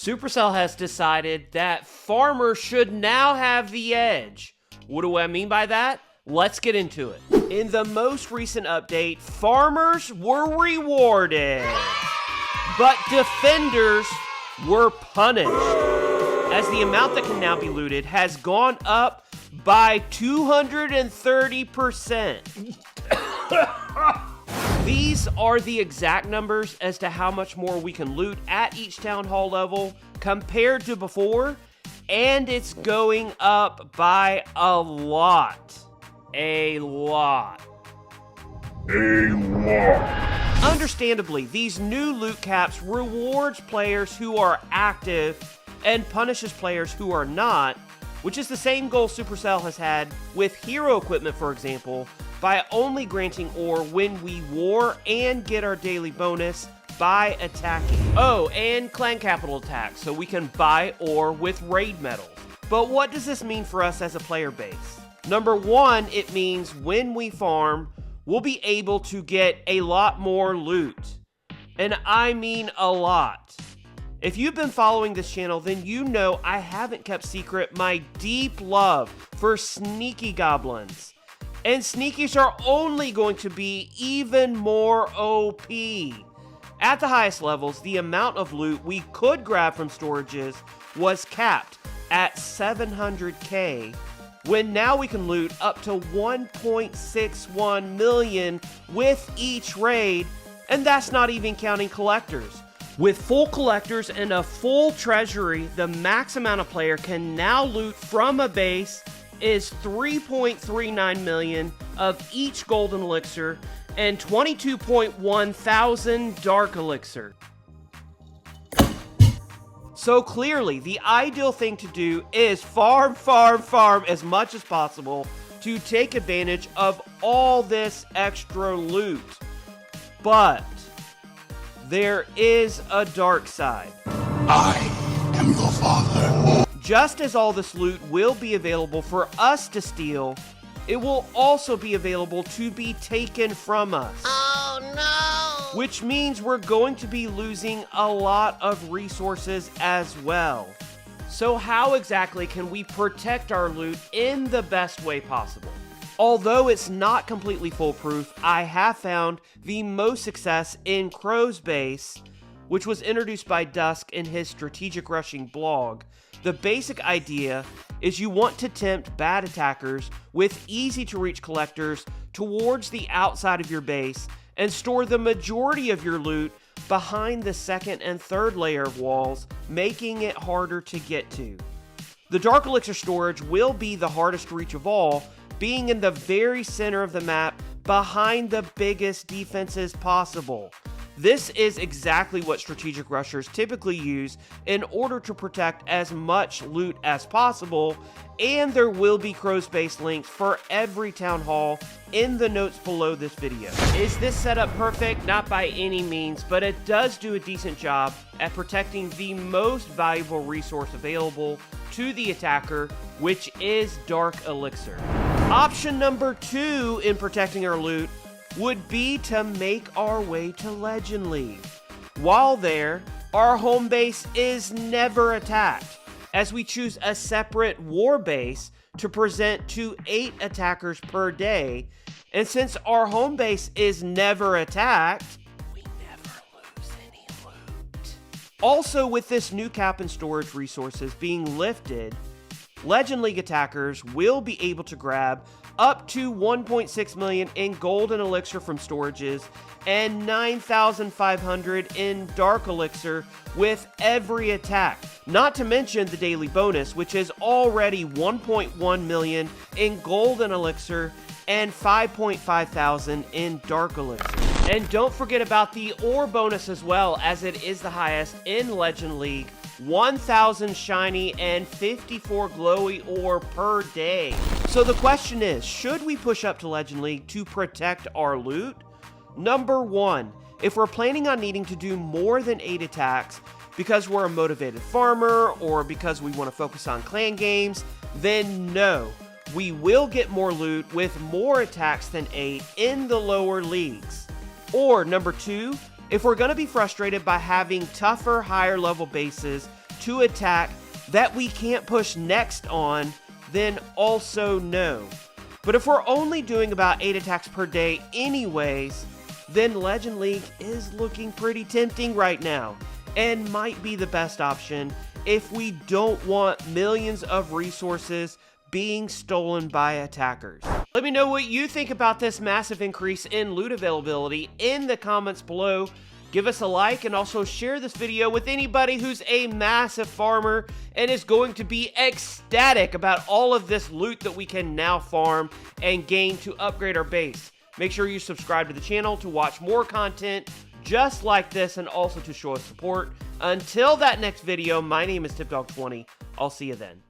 Supercell has decided that farmers should now have the edge. What do I mean by that? Let's get into it. In the most recent update, farmers were rewarded, but defenders were punished, as the amount that can now be looted has gone up by 230%. These are the exact numbers as to how much more we can loot at each town hall level compared to before, and it's going up by a lot. A lot. Understandably, these new loot caps rewards players who are active and punishes players who are not, which is the same goal Supercell has had with hero equipment, for example, by only granting ore when we war and get our daily bonus by attacking. Oh, and clan capital attacks, so we can buy ore with raid medals. But what does this mean for us as a player base? Number one, it means when we farm, we'll be able to get a lot more loot. And I mean a lot. If you've been following this channel, then you know I haven't kept secret my deep love for sneaky goblins. And sneakies are only going to be even more OP. At the highest levels, the amount of loot we could grab from storages was capped at 700k, when now we can loot up to 1.61 million with each raid, and that's not even counting collectors. With full collectors and a full treasury, the max amount a player can now loot from a base is 3.39 million of each golden elixir and 22.1 thousand dark elixir. So clearly, the ideal thing to do is farm as much as possible to take advantage of all this extra loot. But there is a dark side. I am your father. Just as all this loot will be available for us to steal, it will also be available to be taken from us. Oh no! Which means we're going to be losing a lot of resources as well. So how exactly can we protect our loot in the best way possible? Although it's not completely foolproof, I have found the most success in Crowe's base, which was introduced by Dusk in his strategic rushing blog. The basic idea is you want to tempt bad attackers with easy to reach collectors towards the outside of your base and store the majority of your loot behind the second and third layer of walls, making it harder to get to. The Dark Elixir storage will be the hardest to reach of all, being in the very center of the map behind the biggest defenses possible. This is exactly what strategic rushers typically use in order to protect as much loot as possible, and there will be Crowe's base links for every town hall in the notes below this video. Is this setup perfect? Not by any means, but it does do a decent job at protecting the most valuable resource available to the attacker, which is Dark Elixir. Option number 2 in protecting our loot would be to make our way to Legend League. While there, our home base is never attacked, as we choose a separate war base to present to 8 attackers per day, and since our home base is never attacked, we never lose any loot. Also, with this new cap and storage resources being lifted, Legend League attackers will be able to grab up to 1.6 million in golden elixir from storages and 9,500 in dark elixir with every attack. Not to mention the daily bonus, which is already 1.1 million in golden elixir and 5.5 thousand in dark elixir. And don't forget about the ore bonus as well, as it is the highest in Legend League. 1,000 shiny and 54 glowy ore per day. So the question is, should we push up to Legend League to protect our loot? Number 1, if we're planning on needing to do more than 8 attacks because we're a motivated farmer or because we want to focus on clan games, then no, we will get more loot with more attacks than 8 in the lower leagues. Or number 2, if we're going to be frustrated by having tougher, higher level bases to attack that we can't push next on, then also no. But if we're only doing about 8 attacks per day anyways, then Legend League is looking pretty tempting right now, and might be the best option if we don't want millions of resources being stolen by attackers. Let me know what you think about this massive increase in loot availability in the comments below. Give us a like and also share this video with anybody who's a massive farmer and is going to be ecstatic about all of this loot that we can now farm and gain to upgrade our base. Make sure you subscribe to the channel to watch more content just like this and also to show us support. Until that next video, my name is TipDog20. I'll see you then.